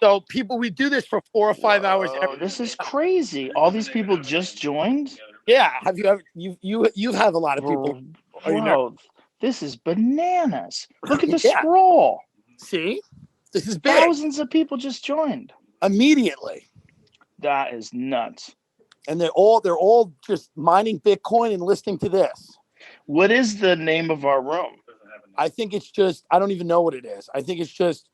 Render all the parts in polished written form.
So people, we do this for 4 or 5 hours. This is crazy. All these people just joined. Yeah. Have you ever? You have a lot of people. Bro, this is bananas. Look at the Yeah. scroll. See, this is big. Thousands of people just joined Immediately. That is nuts. And they're all just mining Bitcoin and listening to this. What is the name of our room? I think it's just, I don't even know what it is. I think it's just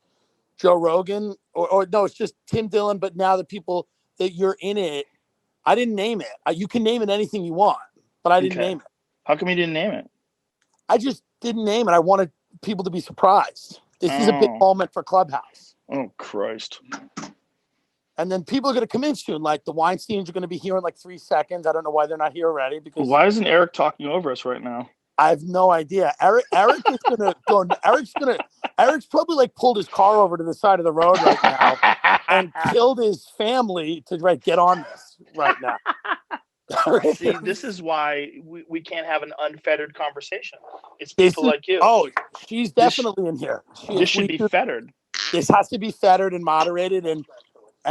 Joe Rogan or no, it's just Tim Dillon. But now the people that you're in it, I didn't name it. You can name it anything you want, but I didn't name it. How come you didn't name it? I just didn't name it. I wanted people to be surprised. This is a big moment for Clubhouse. Oh, Christ. And then people are going to come in soon. Like the Weinsteins are going to be here in like 3 seconds. I don't know why they're not here already. Because why isn't Eric talking over us right now? I have no idea. Eric is going to go. Eric's probably like pulled his car over to the side of the road right now and killed his family to get on this right now. See, this is why we can't have an unfettered conversation. It's people like you. Oh, she's definitely in here. This should be fettered. This has to be fettered and moderated and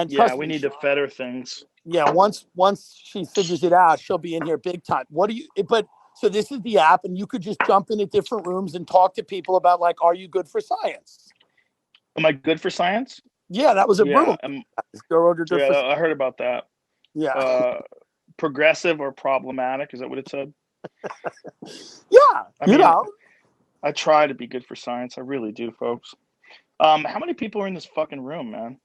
yeah, we need to fetter things. Yeah, once she figures it out, she'll be in here big time. So this is the app, and you could just jump into different rooms and talk to people about like, are you good for science? Am I good for science? Yeah, that was a room. I heard about that. Yeah. Progressive or problematic? Is that what it said? Yeah. I try to be good for science. I really do, folks. How many people are in this fucking room, man?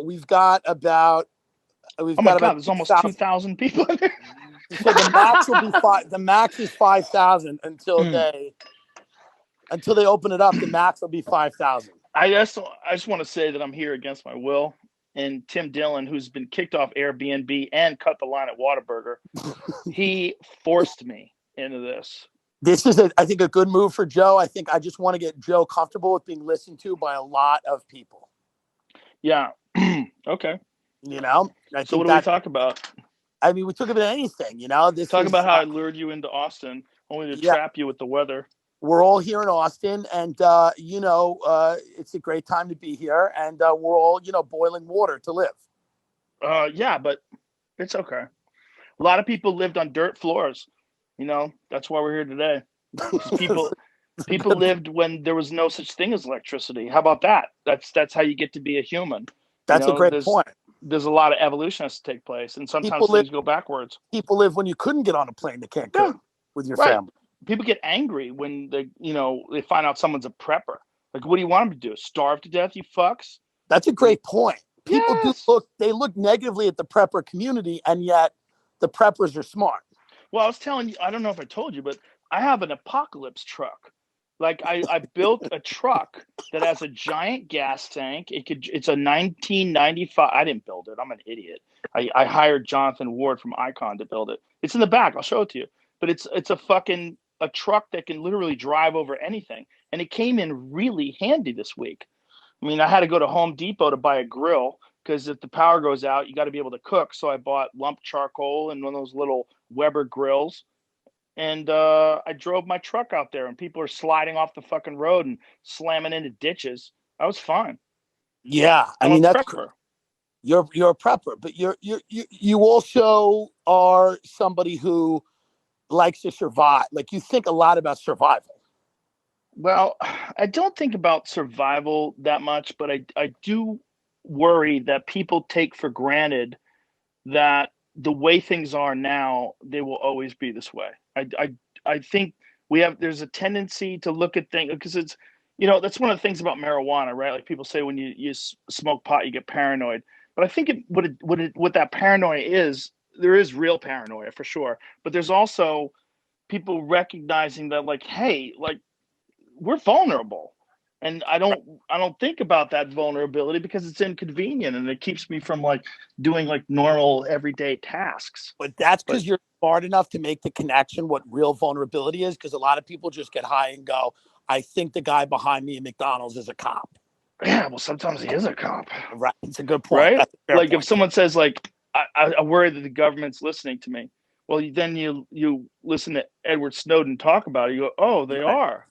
We've got about. There's almost 2,000 people in there. So the max will be the max is 5,000 until they open it up. The max will be 5,000. I just want to say that I'm here against my will. And Tim Dillon, who's been kicked off Airbnb and cut the line at Whataburger, he forced me into this. This is, I think, a good move for Joe. I think I just want to get Joe comfortable with being listened to by a lot of people. Yeah. Okay. So what do we talk about? I mean, we talk about anything, Talk about how I lured you into Austin, only to trap you with the weather. We're all here in Austin, and it's a great time to be here, and we're all, boiling water to live. Yeah, but it's okay. A lot of people lived on dirt floors. That's why we're here today. People lived when there was no such thing as electricity. How about that? That's how you get to be a human. That's a great point. There's a lot of evolution has to take place, and sometimes things go backwards. People live when you couldn't get on a plane to Cancun with your family. People get angry when they find out someone's a prepper. Like, what do you want them to do? Starve to death, you fucks? That's a great point. People they look negatively at the prepper community, and yet the preppers are smart. Well, I was telling you, I don't know if I told you, but I have an apocalypse truck. Like I built a truck that has a giant gas tank. It's a 1995. I didn't build it. I'm an idiot. I hired Jonathan Ward from Icon to build it. It's in the back. I'll show it to you. But it's a truck that can literally drive over anything. And it came in really handy this week. I mean, I had to go to Home Depot to buy a grill because if the power goes out, you got to be able to cook. So I bought lump charcoal and one of those little Weber grills. And I drove my truck out there, and people are sliding off the fucking road and slamming into ditches. That was fun. Yeah, I mean that's prepper. You're a prepper, but you also are somebody who likes to survive. Like, you think a lot about survival. Well, I don't think about survival that much, but I do worry that people take for granted that the way things are now, they will always be this way. I think there's a tendency to look at things because it's, that's one of the things about marijuana, right? Like people say when you smoke pot, you get paranoid. But I think what that paranoia is, there is real paranoia for sure. But there's also people recognizing that, like, hey, like, we're vulnerable. And I don't think about that vulnerability because it's inconvenient and it keeps me from like doing like normal everyday tasks. But that's because you're smart enough to make the connection what real vulnerability is, because a lot of people just get high and go, I think the guy behind me at McDonald's is a cop. Yeah, well, sometimes he is a cop. Right. It's a good point. Right? Like point. If someone says like, I worry that the government's listening to me. Well, then you listen to Edward Snowden talk about it. You go, oh, they are.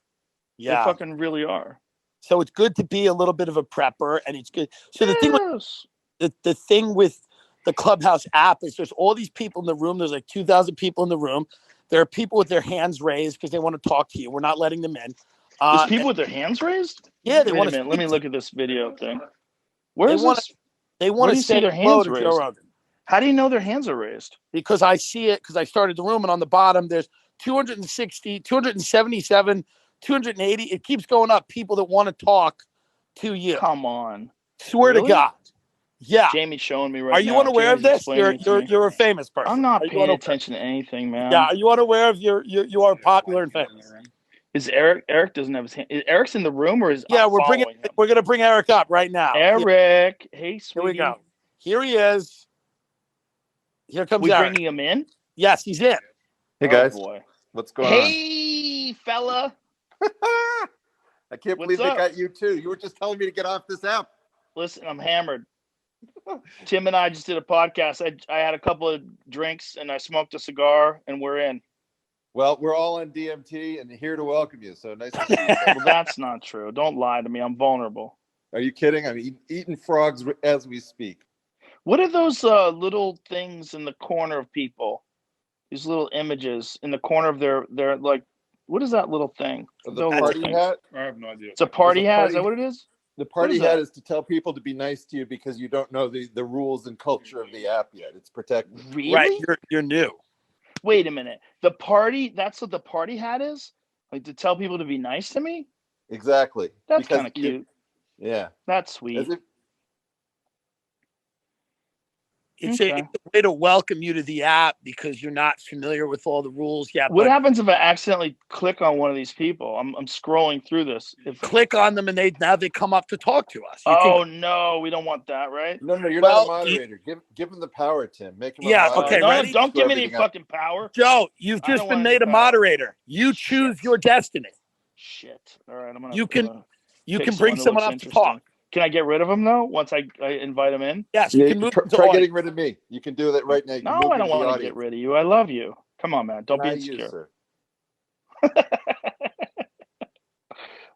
Yeah. They fucking really are. So it's good to be a little bit of a prepper, and it's good. So the thing with Yes. the thing with the Clubhouse app is there's all these people in the room. There's like 2,000 people in the room. There are people with their hands raised because they want to talk to you. We're not letting them in. There's people And with their hands raised? yeah, they Wait want a to minute. Let me speak to you. look at this video thing. They Where's want this? to they Where want do to you see say their hello hands to Joe raised? Rogan How do you know their hands are raised? because I see it because I started the room, and on the bottom there's 260, 277, 280. It keeps going up. People that want to talk to you. Come on. Swear to Really? God. Yeah. Jamie's showing me right Are now. you unaware of Jamie's this? explaining it to me. You're a famous person. I'm not Are you paying unaware? attention to anything, man. Yeah. Are you unaware of you are popular and famous? Is Eric? Eric doesn't have his hand. Is Eric's in the room, or is Yeah, I'm following him? we're gonna bring Eric up right now. Eric, hey, sweetie. Here we go. Here he is. Here comes We Eric. bringing him in? Yes, he's in. Hey guys, boy. what's going on? Hey, fella. I can't believe What's they up? got you too. You were just telling me to get off this app. Listen, I'm hammered. Tim and I just did a podcast. I had a couple of drinks and I smoked a cigar, and we're in. Well, we're all on DMT and here to welcome you. So nice to see you. Well, that's not true. Don't lie to me. I'm vulnerable. Are you kidding? I'm eating frogs as we speak. What are those little things in the corner of people? These little images in the corner of their like, what is that little thing? The party hat? I have no idea. It's a party There's a hat. Is party- that what it is? The party is hat that? is to tell people to be nice to you because you don't know the rules and culture of the app yet. It's protected. Really? Right. You're new. Wait a minute. The party, that's what the party hat is? Like to tell people to be nice to me? Exactly. That's Because kind of cute. Yeah. That's sweet. As if- It's Okay. a way to welcome you to the app because you're not familiar with all the rules yet. What But happens if I accidentally click on one of these people? I'm scrolling through this. click on them and now they come up to talk to us. You Oh can, no, we don't want that, right? No, you're Well, not a moderator. Give him the power, Tim. Make him Yeah, a moderator. okay, no, ready? don't give me any Everything else. fucking power. Joe, you've I just don't been want made a any power. moderator. You choose your destiny. Shit. All right, I'm gonna. You can pick bring someone who up looks to talk. Can I get rid of him though? Once I invite him in? Yes, Yeah, you can move them to try audience. getting rid of me. You can do that right now. You can No, move I me don't to the want to audience. get rid of you. I love you. Come on, man. Don't be Not you, insecure. sir.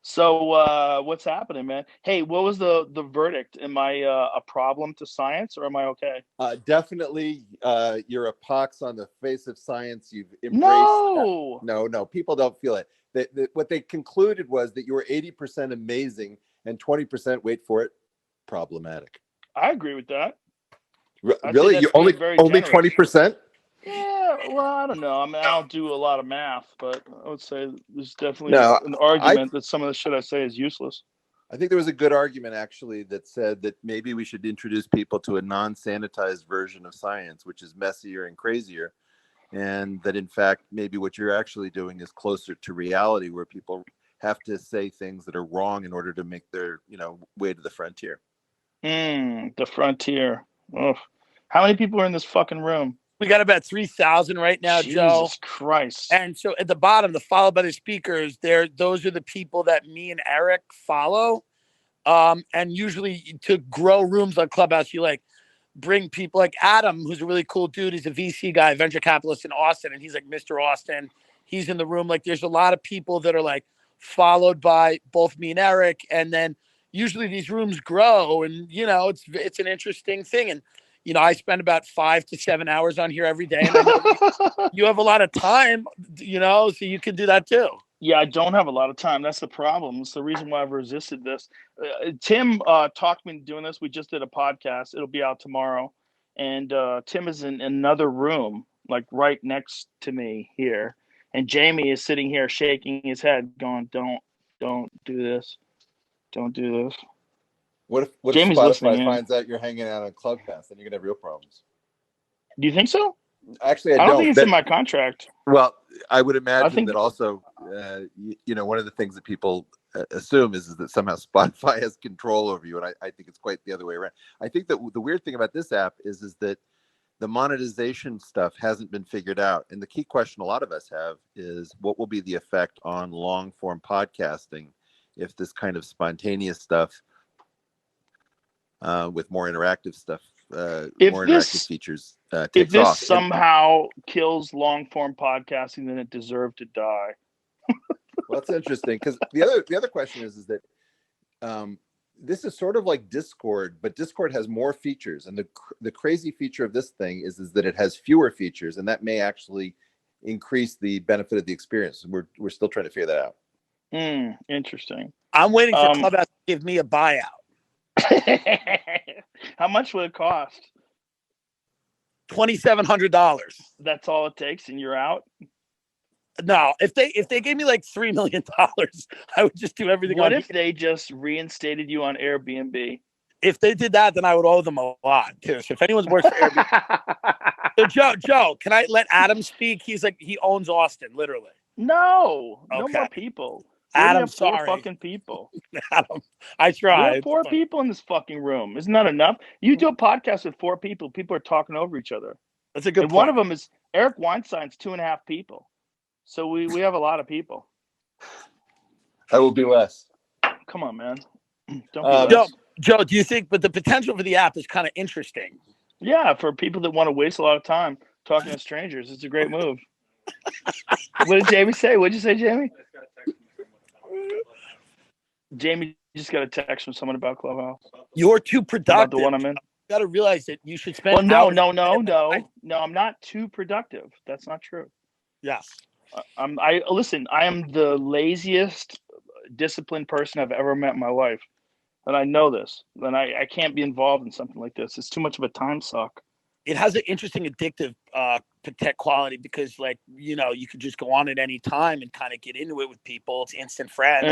So what's happening, man? Hey, what was the verdict? Am I a problem to science, or am I okay? Definitely, you're a pox on the face of science. You've embraced. No. No. People don't feel it. What they concluded was that you were 80% amazing and 20%, wait for it, problematic. I agree with that. I Really? think You that's being very only generous. 20%? Yeah, well, I don't know. I mean, I don't do a lot of math, but I would say there's definitely No, an argument that some of the shit I say is useless. I think there was a good argument actually that said that maybe we should introduce people to a non-sanitized version of science, which is messier and crazier. And that in fact, maybe what you're actually doing is closer to reality, where people have to say things that are wrong in order to make their, way to the frontier. The frontier. Ugh. How many people are in this fucking room? We got about 3,000 right now, Joe. Jesus Christ. And so at the bottom, the followed by the speakers, those are the people that me and Eric follow. And usually to grow rooms on Clubhouse, you bring people like Adam, who's a really cool dude. He's a VC guy, venture capitalist in Austin, and he's like Mr. Austin. He's in the room. Like there's a lot of people that are followed by both me and Eric. And then usually these rooms grow, and it's an interesting thing. And I spend about 5 to 7 hours on here every day. And I know you have a lot of time, so you can do that too. Yeah, I don't have a lot of time. That's the problem. It's the reason why I've resisted this. Tim talked me into doing this. We just did a podcast. It'll be out tomorrow. And Tim is in another room, right next to me here. And Jamie is sitting here shaking his head, going, don't do this. Don't do this. What if Jamie's Spotify listening in. finds out you're hanging out on Clubhouse? Then you're gonna have real problems. Do you think so? Actually, I don't think it's in my contract. Well, I would imagine think that also, one of the things that people assume is that somehow Spotify has control over you, and I think it's quite the other way around. I think that the weird thing about this app is that the monetization stuff hasn't been figured out, and the key question a lot of us have is what will be the effect on long form podcasting if this kind of spontaneous stuff with more interactive stuff, interactive features takes if this off. somehow kills long form podcasting, then it deserved to die. Well, that's interesting because the other question is that this is sort of like Discord, but Discord has more features. And the crazy feature of this thing is that it has fewer features, and that may actually increase the benefit of the experience. We're still trying to figure that out. Interesting. I'm waiting for Clubhouse to give me a buyout. How much would it cost? $2,700. That's all it takes, and you're out. No, if they gave me like $3 million, I would just do everything. What if they just reinstated you on Airbnb? If they did that, then I would owe them a lot too. So if anyone's works for Airbnb, so Joe, can I let Adam speak? He's like, he owns Austin, literally. No Okay. more people. Adam, have sorry. 4 fucking people. Adam, I tried. We have 4 people in this fucking room. Isn't that enough? You do a podcast with 4 people. People are talking over each other. That's a good and point. One of them is Eric Weinstein's 2.5 people. So we have a lot of people. I will be less. Come on, man. Don't be less. Joe, do you think, but the potential for the app is kind of interesting. Yeah, for people that want to waste a lot of time talking to strangers, it's a great move. What did Jamie say? What did you say, Jamie? Jamie just got a text from someone about Clubhouse. You're too productive. About the one I'm in. You got to realize that you should spend. Well, no. I'm not too productive. That's not true. Yes. Listen. I am the laziest disciplined person I've ever met in my life, and I know this. And I can't be involved in something like this. It's too much of a time suck. It has an interesting addictive quality because, like, you know, you could just go on at any time and kind of get into it with people. It's instant friends.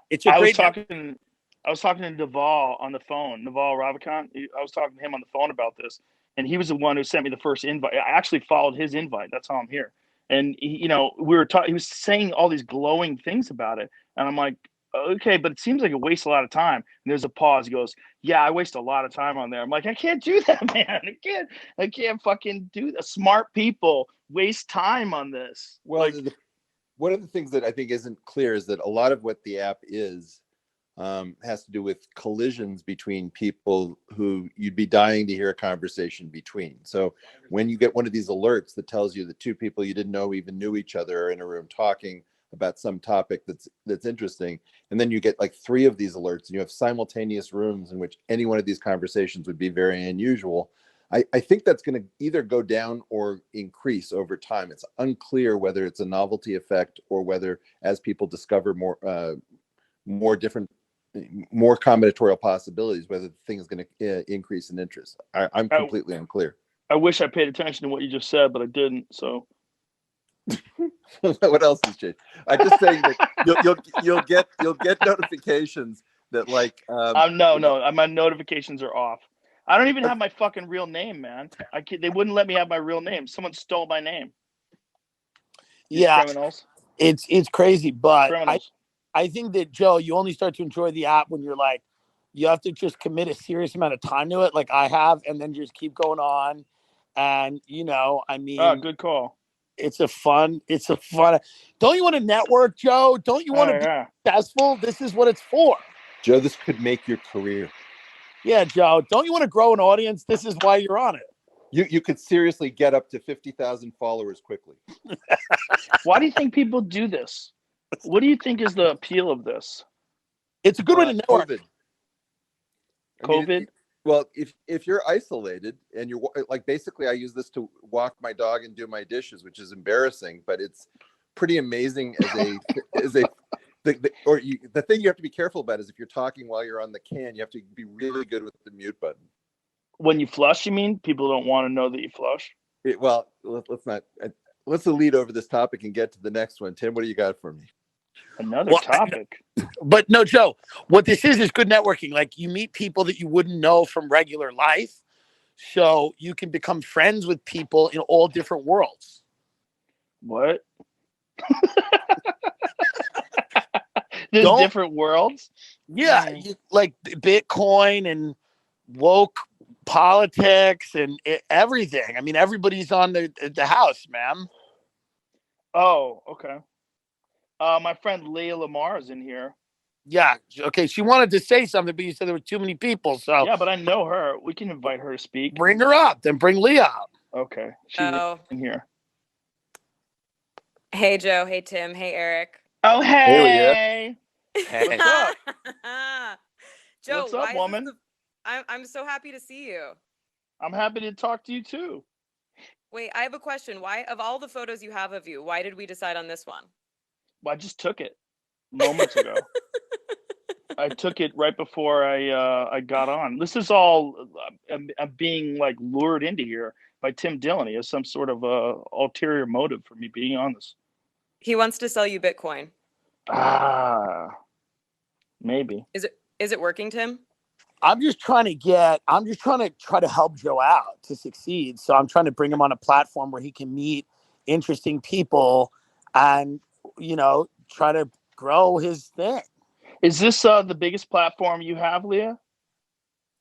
It's a great. I was talking to Naval on the phone. Naval Ravikant. I was talking to him on the phone about this, and he was the one who sent me the first invite. I actually followed his invite. That's how I'm here. And he was saying all these glowing things about it, and I'm like, okay, but it seems like it wastes a lot of time. And there's a pause. He goes, yeah, I waste a lot of time on there. I'm like, I can't do that, man. I can't fucking do that. Smart people waste time on this. Well, one of the things that I think isn't clear is that a lot of what the app is has to do with collisions between people who you'd be dying to hear a conversation between. So when you get one of these alerts that tells you that 2 people you didn't know even knew each other are in a room talking about some topic that's interesting, and then you get like 3 of these alerts, and you have simultaneous rooms in which any one of these conversations would be very unusual. I think that's going to either go down or increase over time. It's unclear whether it's a novelty effect or whether, as people discover more different, more combinatorial possibilities, whether the thing is going to increase in interest. I'm completely unclear. I wish I paid attention to what you just said, but I didn't. So. What else has changed? I'm just saying that you'll get notifications that like no, my notifications are off. I don't even have my fucking real name, man. They wouldn't let me have my real name. Someone stole my name. Yeah, criminals. It's crazy, but criminals. I think that, Joe, you only start to enjoy the app when you're like, you have to just commit a serious amount of time to it, like I have, and then just keep going on. And, you know, I mean, good call. It's a fun. Don't you want to network, Joe? Don't you want to be successful? This is what it's for. Joe, this could make your career. Yeah, Joe. Don't you want to grow an audience? This is why you're on it. You could seriously get up to 50,000 followers quickly. Why do you think people do this? What do you think is the appeal of this? It's a good way to network. COVID? Well, if you're isolated and you're like, basically I use this to walk my dog and do my dishes, which is embarrassing, but it's pretty amazing the thing you have to be careful about is if you're talking while you're on the can, you have to be really good with the mute button. When you flush, you mean? People don't want to know that you flush? Let's lead over this topic and get to the next one. Tim, what do you got for me? Another topic. But no, Joe, what this is good networking. Like, you meet people that you wouldn't know from regular life. So you can become friends with people in all different worlds. What? There's different worlds? Yeah. Like Bitcoin and woke politics and everything. I mean, everybody's on the house, man. Oh, okay. My friend Leah Lamar is in here. Yeah. Okay. She wanted to say something, but you said there were too many people. So yeah, but I know her. We can invite her to speak. Bring her up. Then bring Leah up. Okay. She's in here. Hey, Joe. Hey, Tim. Hey, Eric. Oh, hey. Hey. What's up? Joe, What's up, woman? I'm so happy to see you. I'm happy to talk to you too. Wait, I have a question. Why, of all the photos you have of you, why did we decide on this one? Well, I just took it moments ago. I took it right before I got on. This is all I'm being like lured into here by Tim Dillon. He has some sort of ulterior motive for me being on this. He wants to sell you Bitcoin. Maybe. Is it working, Tim? I'm just trying to try to help Joe out to succeed. So I'm trying to bring him on a platform where he can meet interesting people and, try to grow his thing. Is this the biggest platform you have, Leah?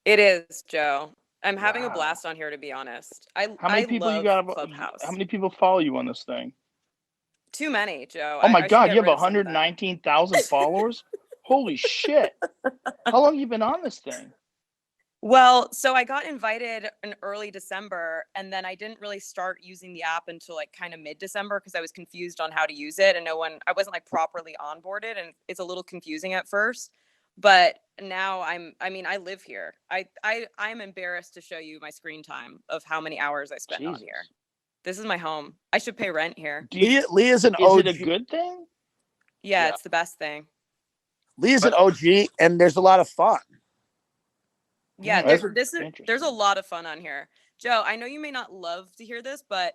It is, Joe. I'm having a Wow. blast on here, to be honest. How many people love you got? Clubhouse. How many people follow you on this thing? Too many, Joe. Oh my I should God, get you have rid of some of them. 119,000 followers? Holy shit. How long have you been on this thing? Well, so I got invited in early December, and then I didn't really start using the app until like kind of mid-December because I was confused on how to use it, and I wasn't like properly onboarded, and it's a little confusing at first. But now I live here. I'm embarrassed to show you my screen time of how many hours I spend on here. This is my home. I should pay rent here. Leah's an OG. Is it a good thing? Yeah, it's the best thing. Leah's an OG, and there's a lot of fun. Yeah, there's a lot of fun on here. Joe, I know you may not love to hear this, but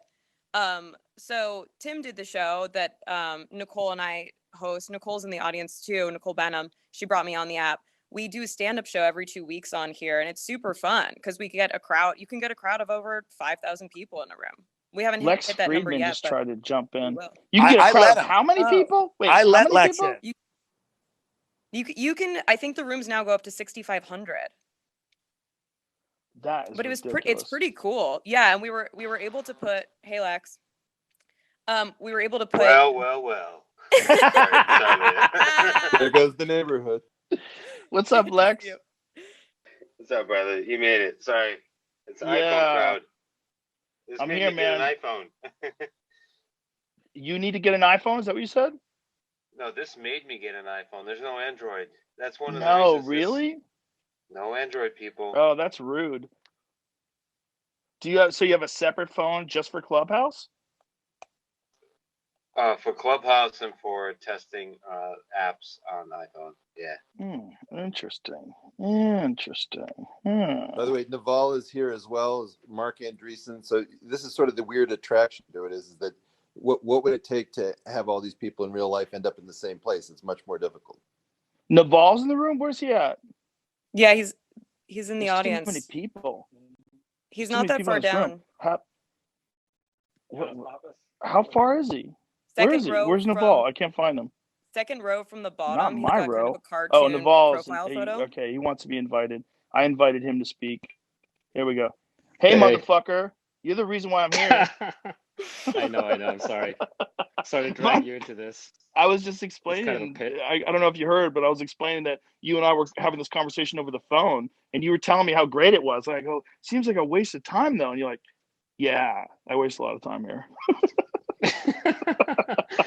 so Tim did the show that Nicole and I host. Nicole's in the audience too, Nicole Benham. She brought me on the app. We do a stand-up show every 2 weeks on here, and it's super fun because we get a crowd. You can get a crowd of over 5,000 people in a room. We haven't hit that number yet. Just tried to jump in. Will. You can get a crowd of how many people? Wait, I how let many Lex people? in. You can. I think the rooms now go up to 6,500. That is but ridiculous. It's pretty cool. Yeah, and we were able to put hey Lex. We were able to put well. There goes the neighborhood. What's up, Lex? What's up, brother? You made it. Sorry. It's iPhone crowd. I'm here, man. Get an iPhone. You need to get an iPhone? Is that what you said? No, this made me get an iPhone. There's no Android. That's one of the reasons. No, really? No Android, people. Oh, that's rude. You have a separate phone just for Clubhouse? For Clubhouse and for testing apps on iPhone. Yeah. Interesting. By the way, Naval is here as well as Mark Andreessen. So this is sort of the weird attraction to it is that what would it take to have all these people in real life end up in the same place? It's much more difficult. Naval's in the room? Where's he at? Yeah, he's in the audience. Too many people. He's not that far down. How far is he? Where is he? Where's Naval? I can't find him. Second row from the bottom. Not my He's got row. Kind of a cartoon Naval's profile photo. Okay, he wants to be invited. I invited him to speak. Here we go. Hey, motherfucker. You're the reason why I'm here. I know. I'm sorry. Sorry to drag you into this. I was just explaining. Kind of a pit. I don't know if you heard, but I was explaining that you and I were having this conversation over the phone, and you were telling me how great it was. I go, seems like a waste of time, though. And you're like, yeah, I waste a lot of time here.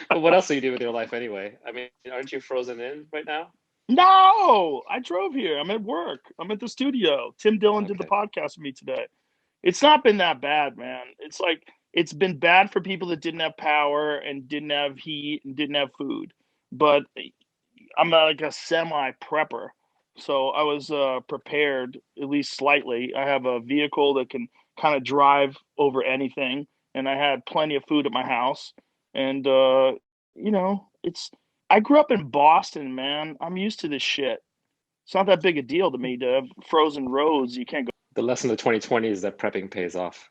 But what else do you do with your life anyway? I mean, aren't you frozen in right now? No, I drove here. I'm at work. I'm at the studio. Tim Dillon did the podcast with me today. It's not been that bad, man. It's like, it's been bad for people that didn't have power and didn't have heat and didn't have food. But I'm like a semi-prepper. So I was prepared, at least slightly. I have a vehicle that can kind of drive over anything. And I had plenty of food at my house. And, I grew up in Boston, man. I'm used to this shit. It's not that big a deal to me to have frozen roads. You can't go. The lesson of 2020 is that prepping pays off.